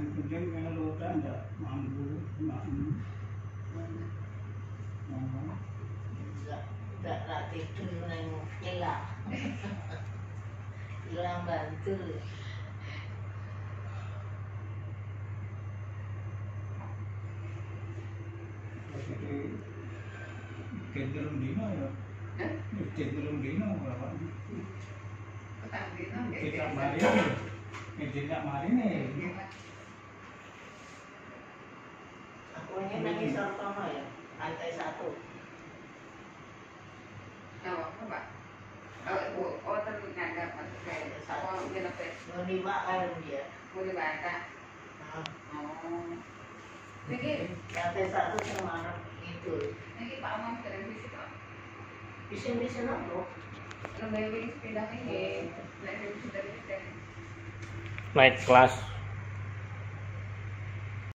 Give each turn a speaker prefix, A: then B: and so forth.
A: Kemudian kena luka enggak mampu,
B: enggak latih dulu nengok hilang. Hilang bantu.
A: Jadi cenderung dino ya. Cenderung dino berapa? Tidak mari nih. Tidak mari nih.
B: Aku ini lagi Sartono ya, lantai 1.
C: Apa Pak? Oh ternyata kayak satu dia dapat.
B: Mau dimakan dia.
C: Mau dibaca. Oh. Ini
B: Lantai 1 sama anak itu.
C: Ini Pak Amam televisi Pak.
B: Bisa apa?
C: Lebih sepeda ini. Lebih dari
D: Naik kelas.